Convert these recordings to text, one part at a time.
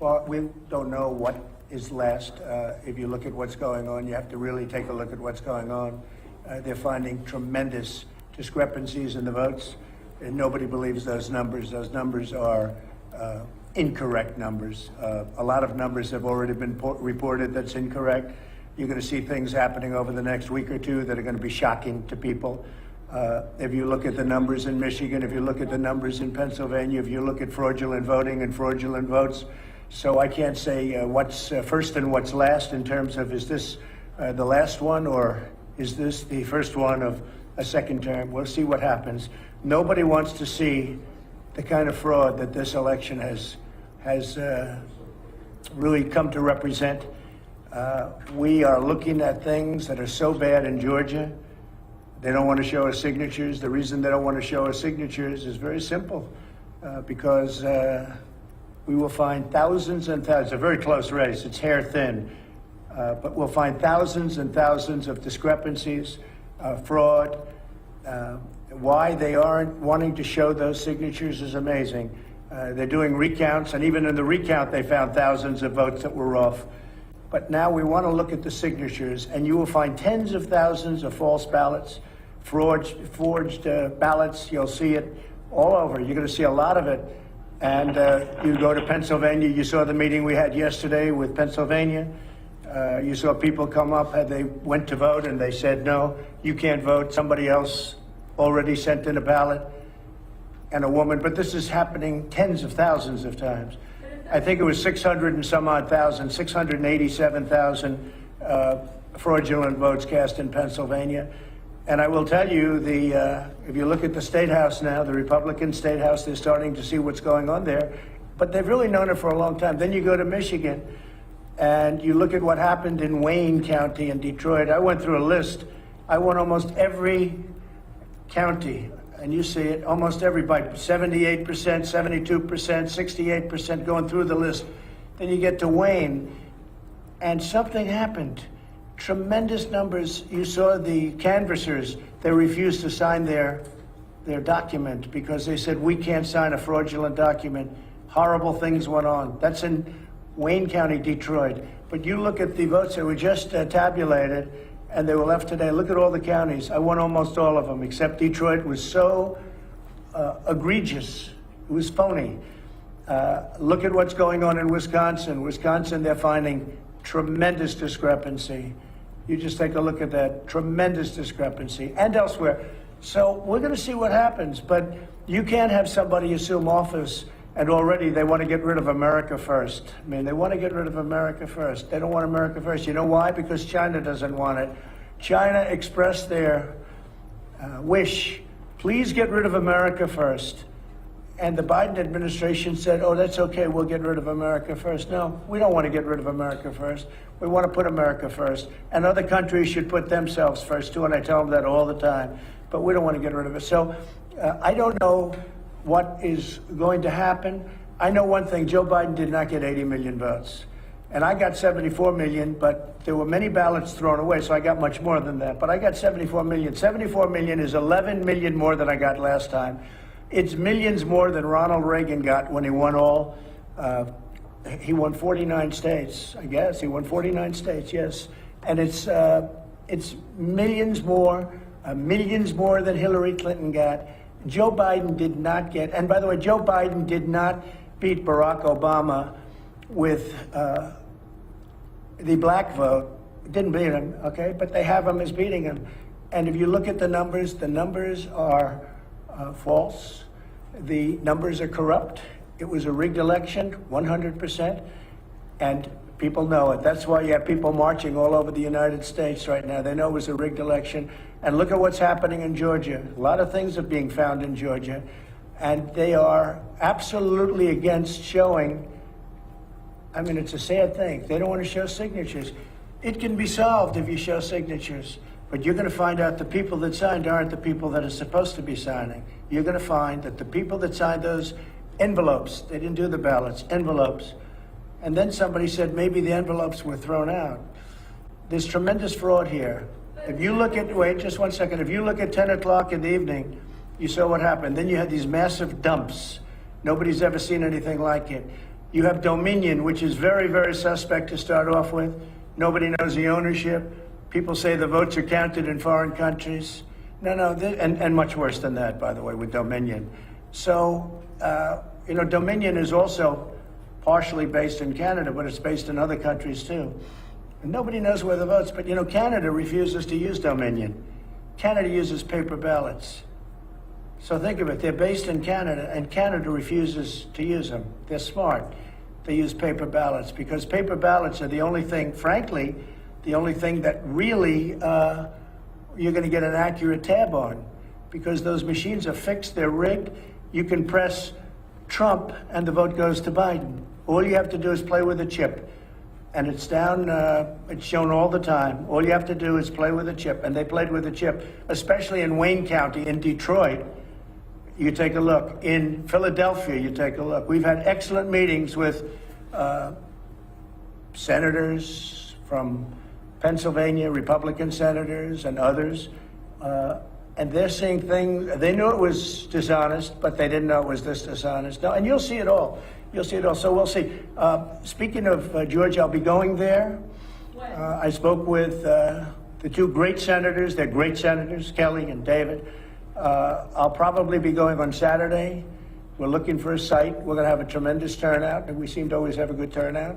Well, we don't know what is last. If you look at what's going on, you have to really take a look at what's going on. They're finding tremendous discrepancies in the votes, and nobody believes those numbers. Those numbers are incorrect numbers. A lot of numbers have already been reported that's incorrect. You're going to see things happening over the next week or two that are going to be shocking to people. If you look at the numbers in Michigan, if you look at the numbers in Pennsylvania, if you look at fraudulent voting and fraudulent votes. So I can't say what's first and what's last in terms of, is this the last one or is this the first one of a second term? We'll see what happens. Nobody wants to see the kind of fraud that this election has really come to represent. We are looking at things that are so bad in Georgia. They don't want to show us signatures. The reason they don't want to show us signatures is very simple, because we will find thousands and thousands. It's a very close race. It's hair thin. But we'll find thousands and thousands of discrepancies, fraud. Why they aren't wanting to show those signatures is amazing. They're doing recounts, and even in the recount, they found thousands of votes that were off. But now we want to look at the signatures, and you will find tens of thousands of false ballots, forged ballots. You'll see it all over. You're going to see a lot of it. And you go to Pennsylvania, you saw the meeting we had yesterday with Pennsylvania. You saw people come up, they went to vote, and they said, no, you can't vote. Somebody else already sent in a ballot, and a woman. But this is happening tens of thousands of times. I think it was 600 and some odd thousand, 687,000 fraudulent votes cast in Pennsylvania. And I will tell you, if you look at the State House now, the Republican State House, they're starting to see what's going on there. But they've really known it for a long time. Then you go to Michigan, and you look at what happened in Wayne County in Detroit. I went through a list. I went almost every county, and you see it, almost everybody, 78%, 72%, 68%, going through the list. Then you get to Wayne, and something happened. Tremendous numbers. You saw the canvassers, they refused to sign their document because they said, we can't sign a fraudulent document. Horrible things went on. That's in Wayne County, Detroit. But you look at the votes that were just tabulated, and they were left today. Look at all the counties. I won almost all of them, except Detroit was so egregious. It was phony. Look at what's going on in Wisconsin. Wisconsin, they're finding tremendous discrepancy. You just take a look at that, tremendous discrepancy, and elsewhere. So we're going to see what happens, but you can't have somebody assume office and already they want to get rid of America first. I mean, they want to get rid of America first. They don't want America first. You know why? Because China doesn't want it. China expressed their wish, please get rid of America first. And the Biden administration said, oh, that's okay, we'll get rid of America first. No, we don't want to get rid of America first. We want to put America first. And other countries should put themselves first, too, and I tell them that all the time. But we don't want to get rid of it. So I don't know what is going to happen. I know one thing, Joe Biden did not get 80 million votes. And I got 74 million, but there were many ballots thrown away, so I got much more than that. But I got 74 million. 74 million is 11 million more than I got last time. It's millions more than Ronald Reagan got when he won all. He won 49 states, I guess. He won 49 states, yes. And it's millions more than Hillary Clinton got. Joe Biden did not get, and by the way, Joe Biden did not beat Barack Obama with the black vote. Didn't beat him, okay? But they have him as beating him. And if you look at the numbers are false. The numbers are corrupt. It was a rigged election, 100%, and people know it. That's why you have people marching all over the United States right now. They know it was a rigged election. And look at what's happening in Georgia. A lot of things are being found in Georgia, and they are absolutely against showing. I mean, it's a sad thing. They don't want to show signatures. It can be solved if you show signatures. But you're going to find out the people that signed aren't the people that are supposed to be signing. You're going to find that the people that signed those envelopes, they didn't do the ballots, envelopes. And then somebody said maybe the envelopes were thrown out. There's tremendous fraud here. If you look at, wait just one second, if you look at 10 o'clock in the evening, you saw what happened. Then you had these massive dumps. Nobody's ever seen anything like it. You have Dominion, which is very, very suspect to start off with. Nobody knows the ownership. People say the votes are counted in foreign countries. No, and much worse than that, by the way, with Dominion. So, Dominion is also partially based in Canada, but it's based in other countries too. And nobody knows where the votes, but Canada refuses to use Dominion. Canada uses paper ballots. So think of it, they're based in Canada, and Canada refuses to use them. They're smart. They use paper ballots because paper ballots are the only thing, frankly, the only thing that really you're going to get an accurate tab on, because those machines are fixed, they're rigged. You can press Trump and the vote goes to Biden. All you have to do is play with a chip. And it's down, it's shown all the time. All you have to do is play with a chip. And they played with a chip, especially in Wayne County, in Detroit. You take a look. In Philadelphia, you take a look. We've had excellent meetings with senators from Pennsylvania, Republican senators and others. And they're seeing things, they knew it was dishonest, but they didn't know it was this dishonest. No, and you'll see it all. You'll see it all. So we'll see. Speaking of Georgia, I'll be going there. I spoke with the two great senators. They're great senators, Kelly and David. I'll probably be going on Saturday. We're looking for a site. We're going to have a tremendous turnout, and we seem to always have a good turnout.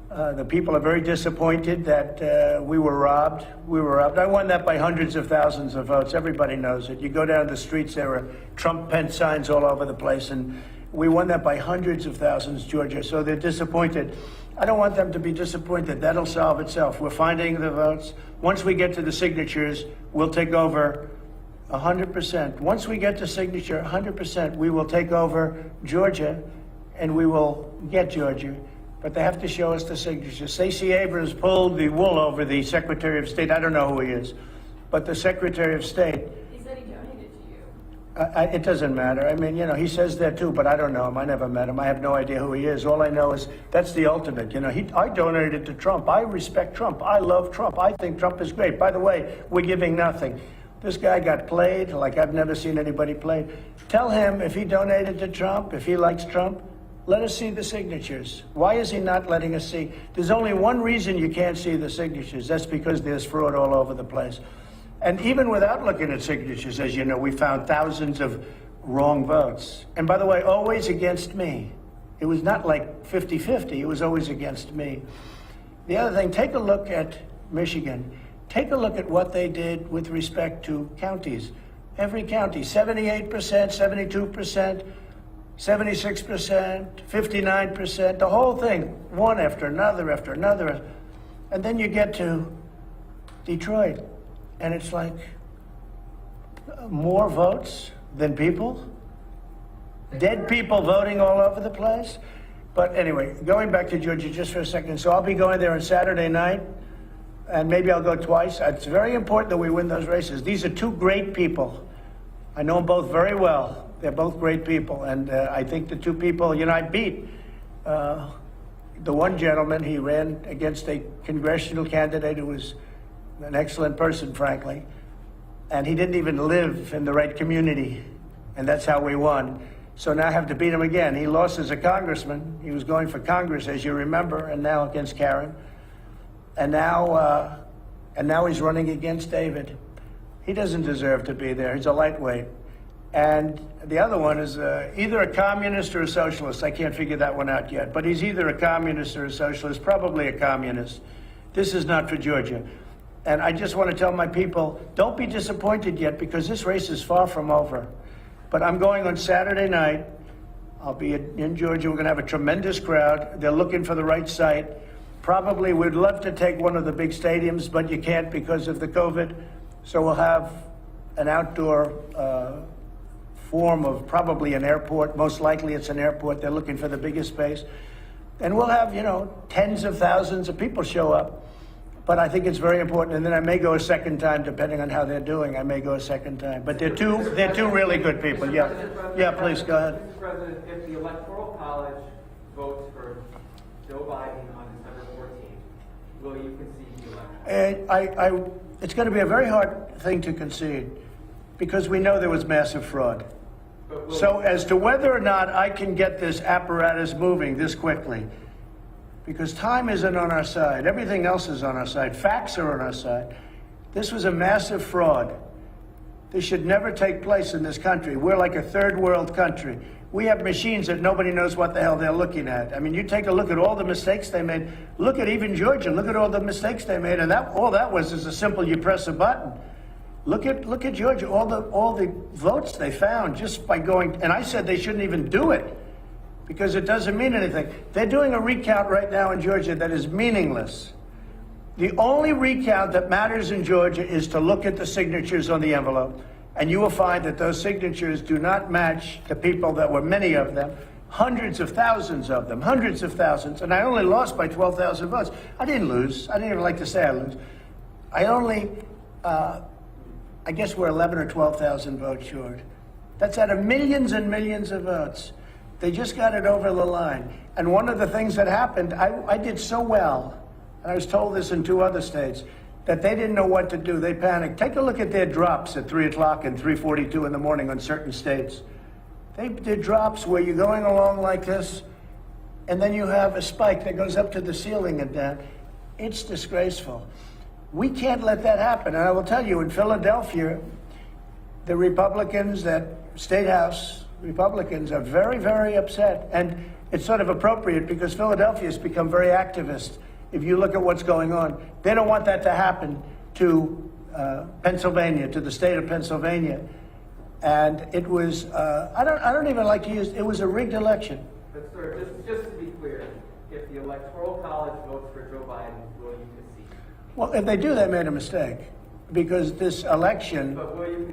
The people are very disappointed that we were robbed. We were robbed. I won that by hundreds of thousands of votes. Everybody knows it. You go down the streets, there are Trump-Pence signs all over the place, and we won that by hundreds of thousands, Georgia. So they're disappointed. I don't want them to be disappointed. That'll solve itself. We're finding the votes. Once we get to the signatures, we'll take over 100%. Once we get to signature 100%, we will take over Georgia, and we will get Georgia. But they have to show us the signatures. Stacey Abrams pulled the wool over the Secretary of State. I don't know who he is, but the Secretary of State. He said he donated to you. It doesn't matter. I mean, he says that too, but I don't know him. I never met him. I have no idea who he is. All I know is that's the ultimate. I donated to Trump. I respect Trump. I love Trump. I think Trump is great. By the way, we're giving nothing. This guy got played like I've never seen anybody played. Tell him if he donated to Trump, if he likes Trump, let us see the signatures. Why is he not letting us see? There's only one reason you can't see the signatures. That's because there's fraud all over the place. And even without looking at signatures, as you know, we found thousands of wrong votes. And by the way, always against me. It was not like 50-50. It was always against me. The other thing, take a look at Michigan. Take a look at what they did with respect to counties. Every county, 78%, 72%, 76%, 59%, the whole thing, one after another after another. And then you get to Detroit, and it's like more votes than people, dead people voting all over the place. But anyway, going back to Georgia just for a second. So I'll be going there on Saturday night, and maybe I'll go twice. It's very important that we win those races. These are two great people. I know them both very well. They're both great people, and I think the two people, I beat the one gentleman. He ran against a congressional candidate who was an excellent person, frankly, and he didn't even live in the right community, and that's how we won. So now I have to beat him again. He lost as a congressman. He was going for Congress, as you remember, and now against Karen, and now he's running against David. He doesn't deserve to be there. He's a lightweight. And the other one is either a communist or a socialist. I can't figure that one out yet. But he's either a communist or a socialist, probably a communist. This is not for Georgia. And I just want to tell my people, don't be disappointed yet, because this race is far from over. But I'm going on Saturday night. I'll be in Georgia. We're going to have a tremendous crowd. They're looking for the right site. Probably we'd love to take one of the big stadiums, but you can't because of the COVID. So we'll have an outdoor form of probably an airport. Most likely it's an airport. They're looking for the biggest space. And we'll have, tens of thousands of people show up. But I think it's very important. And then I may go a second time, depending on how they're doing. I may go a second time. But they're two really good people. Yeah. Yeah, please, go ahead. Mr. President, if the Electoral College votes for Joe Biden on December 14th, will you concede the election? It's going to be a very hard thing to concede, because we know there was massive fraud. So as to whether or not I can get this apparatus moving this quickly, because time isn't on our side, everything else is on our side, facts are on our side. This was a massive fraud. This should never take place in this country. We're like a third world country. We have machines that nobody knows what the hell they're looking at. I mean, you take a look at all the mistakes they made. Look at even Georgia. Look at all the mistakes they made, and all that was is a simple you press a button. Look at Georgia. All the votes they found just by going. And I said they shouldn't even do it because it doesn't mean anything. They're doing a recount right now in Georgia that is meaningless. The only recount that matters in Georgia is to look at the signatures on the envelope, and you will find that those signatures do not match the people that were many of them, hundreds of thousands of them, hundreds of thousands, and I only lost by 12,000 votes. I didn't lose. I didn't even like to say I lose. I guess we're 11 or 12,000 votes short. That's out of millions and millions of votes. They just got it over the line. And one of the things that happened, I did so well, and I was told this in 2 other states, that they didn't know what to do. They panicked. Take a look at their drops at 3 o'clock and 3:42 in the morning on certain states. They did drops where you're going along like this, and then you have a spike that goes up to the ceiling and down. It's disgraceful. We can't let that happen. And I will tell you, in Philadelphia, the Republicans, that State House Republicans, are very, very upset. And it's sort of appropriate because Philadelphia has become very activist. If you look at what's going on, they don't want that to happen to Pennsylvania, to the state of Pennsylvania. And it was, I don't even like to use, it was a rigged election. But sir, just to be clear, if the Electoral College votes for Joe Biden, will you concede? Well, if they do, they made a mistake because this election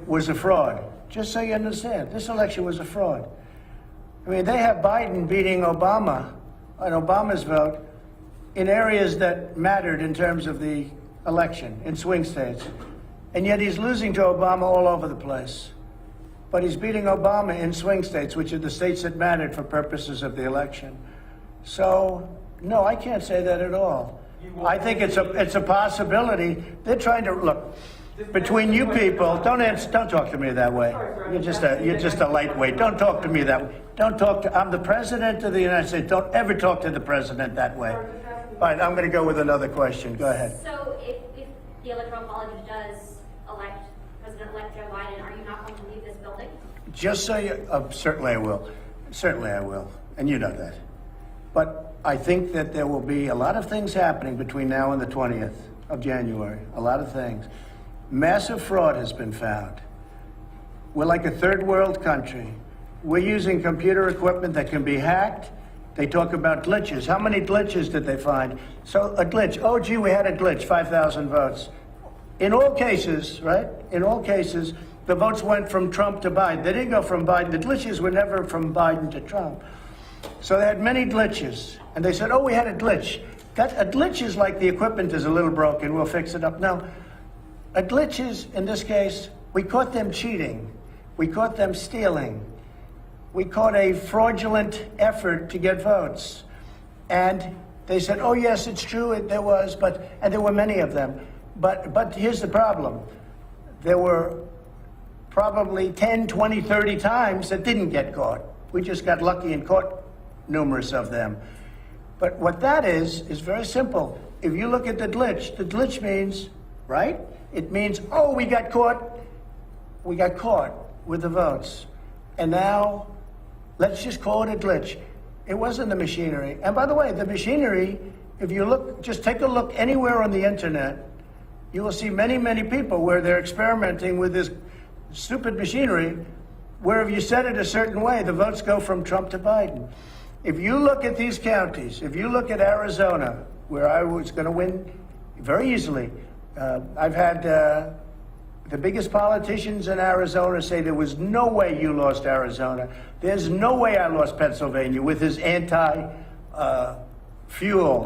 was a fraud. Just so you understand, this election was a fraud. I mean, they have Biden beating Obama on Obama's vote in areas that mattered in terms of the election, in swing states. And yet he's losing to Obama all over the place. But he's beating Obama in swing states, which are the states that mattered for purposes of the election. So, no, I can't say that at all. I think it's a possibility. They're trying to, look, between you people, don't talk to me that way. You're just a lightweight. Don't talk to me that way. I'm the president of the United States. Don't ever talk to the president that way. All right, I'm going to go with another question. Go ahead. So if the Electoral College does elect President-elect Joe Biden, are you not going to leave this building? Just so you, certainly I will. Certainly I will. And you know that. But I think that there will be a lot of things happening between now and the 20th of January. A lot of things. Massive fraud has been found. We're like a third world country. We're using computer equipment that can be hacked. They talk about glitches. How many glitches did they find? So a glitch. Oh, gee, we had a glitch, 5,000 votes. In all cases, right? In all cases, the votes went from Trump to Biden. They didn't go from Biden. The glitches were never from Biden to Trump. So they had many glitches. And they said, oh, we had a glitch. A glitch is like the equipment is a little broken. We'll fix it up. No, a glitch is, in this case, we caught them cheating. We caught them stealing. We caught a fraudulent effort to get votes. And they said, oh, yes, it's true, there was, and there were many of them. But here's the problem. There were probably 10, 20, 30 times that didn't get caught. We just got lucky and caught numerous of them. But what that is very simple. If you look at the glitch means, right? It means, oh, we got caught with the votes. And now, let's just call it a glitch. It wasn't the machinery. And by the way, the machinery, if you look, just take a look anywhere on the internet, you will see many, many people where they're experimenting with this stupid machinery, where if you set it a certain way, the votes go from Trump to Biden. If you look at these counties, if you look at Arizona, where I was going to win very easily, I've had the biggest politicians in Arizona say there was no way you lost Arizona. There's no way I lost Pennsylvania with his anti-fuel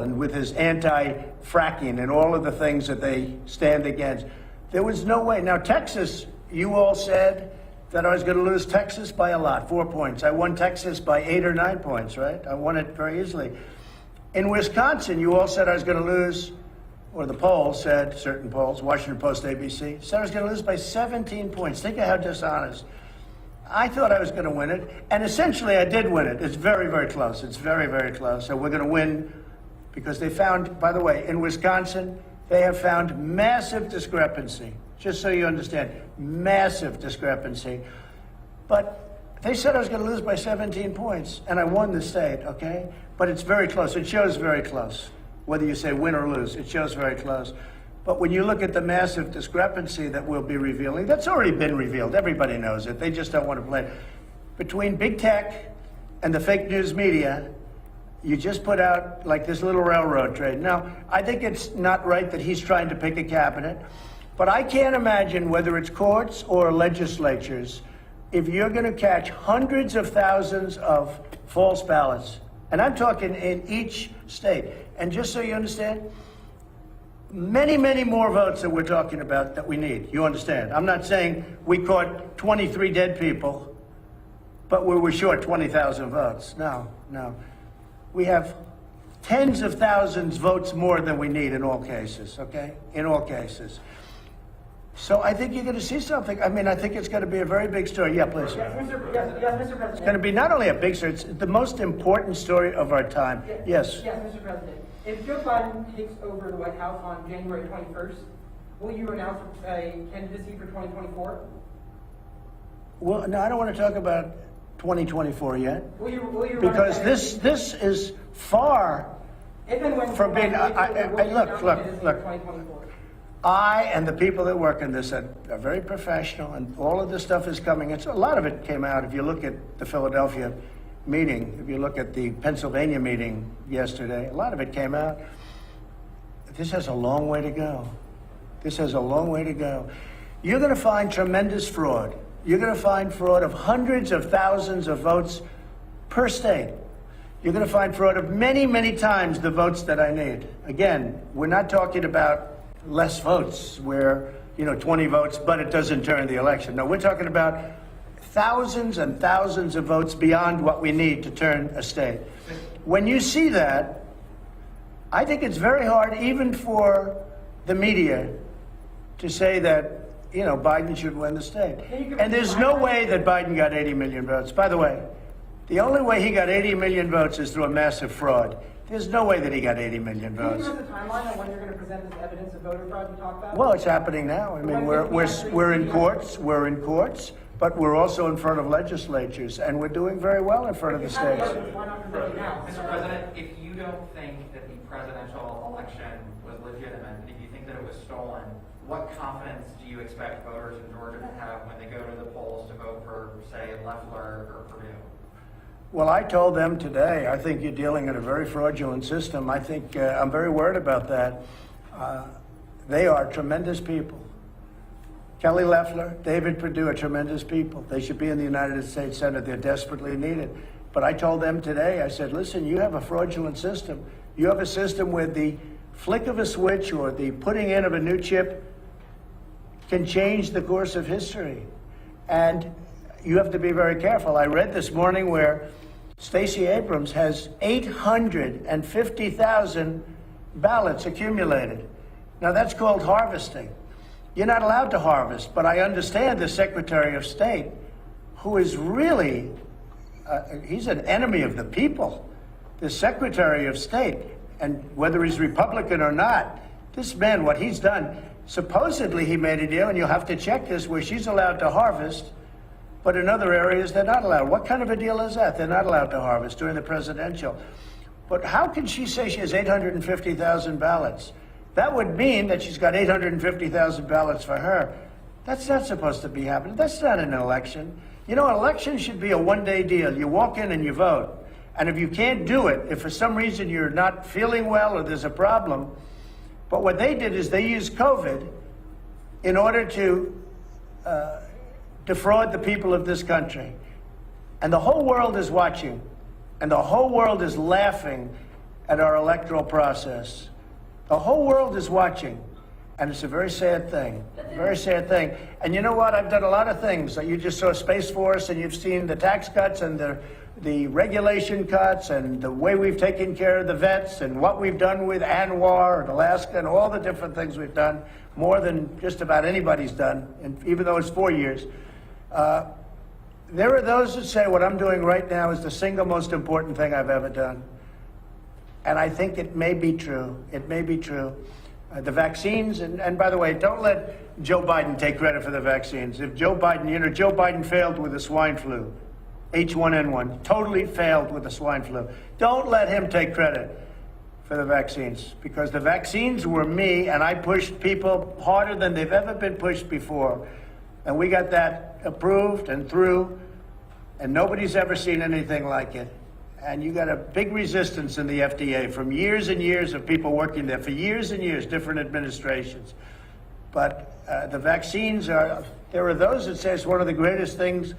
and with his anti-fracking and all of the things that they stand against. There was no way. Now, Texas, you all said that I was going to lose Texas by a lot, 4 points. I won Texas by 8 or 9 points, right? I won it very easily. In Wisconsin, you all said I was going to lose, or the polls said, certain polls, Washington Post, ABC, said I was going to lose by 17 points. Think of how dishonest. I thought I was going to win it, and essentially I did win it. It's very, very close. It's very, very close. And we're going to win because they found, by the way, in Wisconsin, they have found massive discrepancy. Just so you understand, massive discrepancy. But they said I was going to lose by 17 points, and I won the state, okay? But it's very close. It shows very close. Whether you say win or lose, it shows very close. But when you look at the massive discrepancy that we'll be revealing, that's already been revealed. Everybody knows it. They just don't want to play it. Between big tech and the fake news media, you just put out like this little railroad trade. Now, I think it's not right that he's trying to pick a cabinet, but I can't imagine whether it's courts or legislatures, if you're going to catch hundreds of thousands of false ballots, and I'm talking in each state. And just so you understand, many, many more votes that we're talking about that we need. You understand? I'm not saying we caught 23 dead people, but we were short 20,000 votes. No, no. We have tens of thousands votes more than we need in all cases, okay? In all cases. So I think you're going to see something. I mean, I think it's going to be a very big story. Yeah, please. Yes, Mr. President. It's going to be not only a big story, it's the most important story of our time. Yes. Yes, Mr. President. If Joe Biden takes over the White House on January 21st, will you announce a candidacy for 2024? Well, no, I don't want to talk about 2024 yet. Will you Because this is far if and when from being. Look. 2024? I and the people that work in this are very professional, and all of this stuff is coming. A lot of it came out. If you look at the Philadelphia meeting, if you look at the Pennsylvania meeting yesterday, a lot of it came out. This has a long way to go. This has a long way to go. You're going to find tremendous fraud. You're going to find fraud of hundreds of thousands of votes per state. You're going to find fraud of many, many times the votes that I need. Again, we're not talking about less votes where, 20 votes, but it doesn't turn the election. No, we're talking about thousands and thousands of votes beyond what we need to turn a state. When you see that, I think it's very hard even for the media to say that, Biden should win the state. And there's no way that Biden got 80 million votes. By the way, the only way he got 80 million votes is through a massive fraud. There's no way that he got 80 million votes. Can you give us a timeline on when you're going to present this evidence of voter fraud you talked about? Well, it's happening now. I mean, we're in courts. We're in courts, but we're also in front of legislatures, and we're doing very well in front of the states. Why not present it now? Mr. President, if you don't think that the presidential election was legitimate, and if you think that it was stolen, what confidence do you expect voters in Georgia to have when they go to the polls to vote for, say, Loeffler or Perdue? Well, I told them today, I think you're dealing in a very fraudulent system. I think I'm very worried about that. They are tremendous people. Kelly Loeffler, David Perdue are tremendous people. They should be in the United States Senate. They're desperately needed. But I told them today, I said, listen, you have a fraudulent system. You have a system where the flick of a switch or the putting in of a new chip can change the course of history. And you have to be very careful. I read this morning where Stacey Abrams has 850,000 ballots accumulated. Now that's called harvesting. You're not allowed to harvest, but I understand the Secretary of State, who is really, he's an enemy of the people. The Secretary of State, and whether he's Republican or not, this man, what he's done, supposedly he made a deal, and you'll have to check this, where she's allowed to harvest, but in other areas they're not allowed. What kind of a deal is that? They're not allowed to harvest during the presidential. But how can she say she has 850,000 ballots? That would mean that she's got 850,000 ballots for her. That's not supposed to be happening. That's not an election. An election should be a one-day deal. You walk in and you vote. And if you can't do it, if for some reason you're not feeling well or there's a problem, but what they did is they used COVID in order to defraud the people of this country. And the whole world is watching, and the whole world is laughing at our electoral process. The whole world is watching, and it's a very sad thing, very sad thing. And you know what? I've done a lot of things. You just saw Space Force, and you've seen the tax cuts and the regulation cuts and the way we've taken care of the vets and what we've done with ANWR and Alaska and all the different things we've done, more than just about anybody's done, and even though it's 4 years. There are those that say what I'm doing right now is the single most important thing I've ever done. And I think it may be true. It may be true. The vaccines, and by the way, don't let Joe Biden take credit for the vaccines. If Joe Biden, Joe Biden failed with the swine flu, H1N1, totally failed with the swine flu. Don't let him take credit for the vaccines, because the vaccines were me, and I pushed people harder than they've ever been pushed before. And we got that approved and through, and nobody's ever seen anything like it. And you got a big resistance in the FDA from years and years of people working there for years and years, different administrations. But the vaccines there are those that say it's one of the greatest things.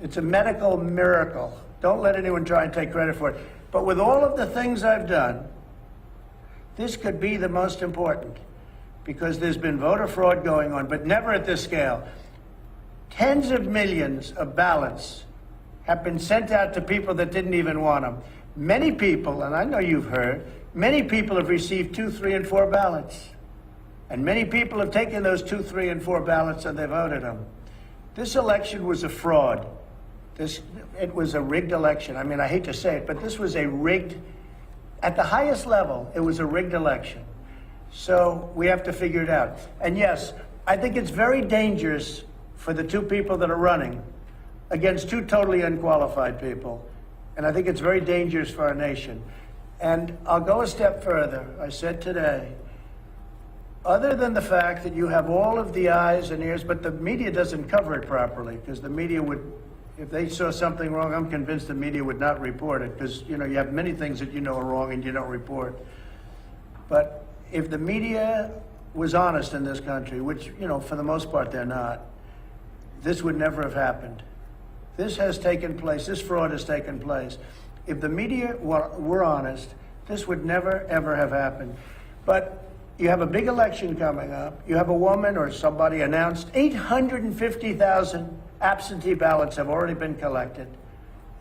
It's a medical miracle. Don't let anyone try and take credit for it. But with all of the things I've done, this could be the most important, because there's been voter fraud going on, but never at this scale. Tens of millions of ballots have been sent out to people that didn't even want them. Many people, and I know you've heard, many people have received 2, 3, and 4 ballots. And many people have taken those 2, 3, and 4 ballots and they voted them. This election was a fraud. It was a rigged election. I mean, I hate to say it, but this was a rigged, at the highest level, it was a rigged election. So we have to figure it out. And yes, I think it's very dangerous for the 2 people that are running against 2 totally unqualified people. And I think it's very dangerous for our nation. And I'll go a step further. I said today, other than the fact that you have all of the eyes and ears, but the media doesn't cover it properly, because the media would, if they saw something wrong, I'm convinced the media would not report it, because you have many things that are wrong and you don't report. But if the media was honest in this country, which, for the most part they're not, this would never have happened. This has taken place. This fraud has taken place. If the media were honest, this would never, ever have happened. But you have a big election coming up. You have a woman or somebody announced 850,000 absentee ballots have already been collected.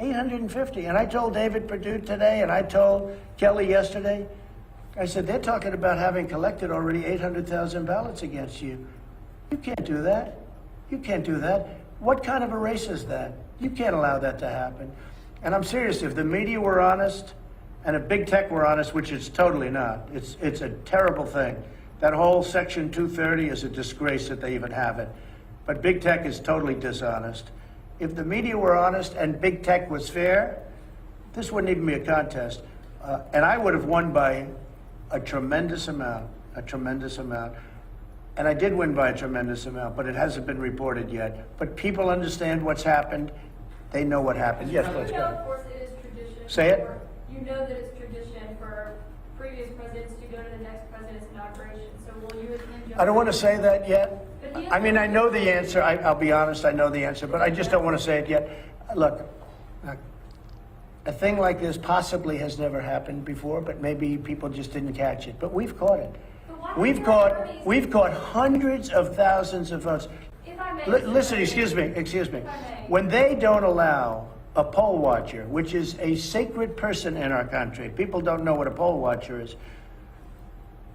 850. And I told David Perdue today, and I told Kelly yesterday, I said, they're talking about having collected already 800,000 ballots against you. You can't do that. You can't do that. What kind of a race is that? You can't allow that to happen. And I'm serious, if the media were honest, and if big tech were honest, which it's totally not, it's a terrible thing. That whole Section 230 is a disgrace that they even have it. But big tech is totally dishonest. If the media were honest and big tech was fair, this wouldn't even be a contest. And I would have won by a tremendous amount. And I did win by a tremendous amount, but it hasn't been reported yet. But people understand what's happened. They know what happened. Yes, let's You know, go. of course, it is tradition. Say it. You know that it's tradition for previous presidents to go to the next president's inauguration. So will you attend? I don't want to say that yet. But he is- I mean, I know the answer. I'll be honest, I know the answer, but I just don't want to say it yet. Look, a thing like this possibly has never happened before, but maybe people just didn't catch it. But we've caught it. But why We've are caught attorneys- we've caught hundreds of thousands of votes. If I may. Listen, excuse me. If I may. When they don't allow a poll watcher, which is a sacred person in our country, people don't know what a poll watcher is.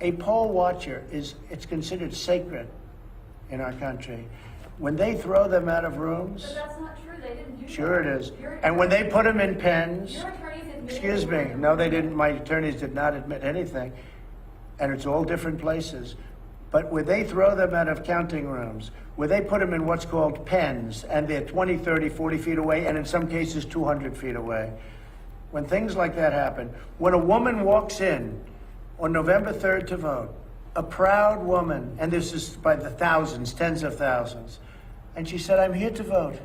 A poll watcher it's considered sacred in our country. When they throw them out of But rooms, that's not true. They didn't do that. sure it is. Your And when they attorneys- put them in pens, Your attorneys admitted. excuse they me, were- no, they didn't. My attorneys did not admit anything. And it's all different places. But where they throw them out of counting rooms, where they put them in what's called pens, and they're 20, 30, 40 feet away, and in some cases 200 feet away. When things like that happen, when a woman walks in on November 3rd to vote, a proud woman, and this is by the thousands, tens of thousands, and she said, I'm here to vote.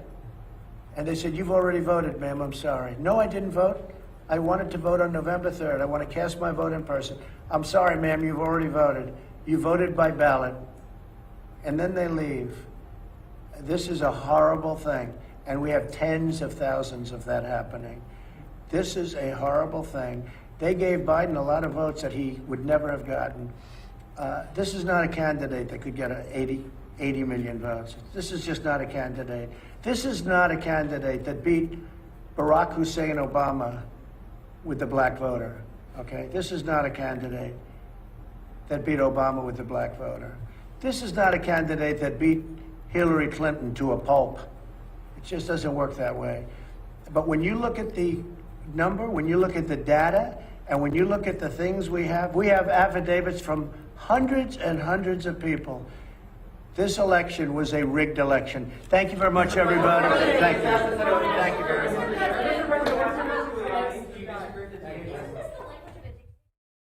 And they said, you've already voted, ma'am, I'm sorry. No, I didn't vote. I wanted to vote on November 3rd. I want to cast my vote in person. I'm sorry, ma'am, you've already voted. You voted by ballot. And then they leave. This is a horrible thing. And we have tens of thousands of that happening. This is a horrible thing. They gave Biden a lot of votes that he would never have gotten. This is not a candidate that could get 80 million votes. This is just not a candidate. This is not a candidate that beat Barack Hussein Obama with the black voter. Okay? This is not a candidate that beat Obama with the black voter. This is not a candidate that beat Hillary Clinton to a pulp. just doesn't work that way. But when you look at the number, when you look at the data, and when you look at the things we have affidavits from hundreds and hundreds of people. This election was a rigged election. Thank you very much, everybody. Thank you. Thank you very much.